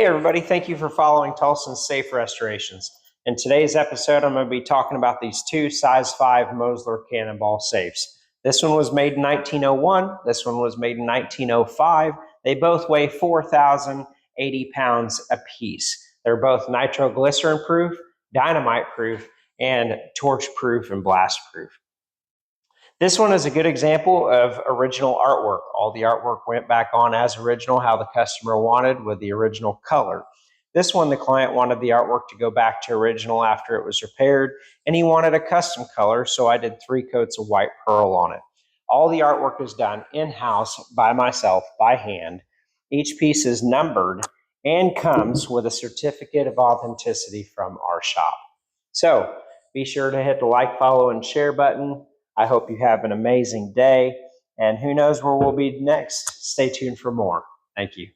Hey everybody, thank you for following Tullson's Safe Restorations. In today's episode, I'm going to be talking about these two size 5 Mosler cannonball safes. This one was made in 1901, this one was made in 1905. They both weigh 4,080 pounds apiece. They're both nitroglycerin proof, dynamite proof, and torch proof and blast proof. This one is a good example of original artwork. All the artwork went back on as original, how the customer wanted with the original color. This one, the client wanted the artwork to go back to original after it was repaired, and he wanted a custom color, so I did 3 coats of white pearl on it. All the artwork is done in-house by myself, by hand. Each piece is numbered and comes with a certificate of authenticity from our shop. So be sure to hit the like, follow, and share button. I hope you have an amazing day, and who knows where we'll be next. Stay tuned for more. Thank you.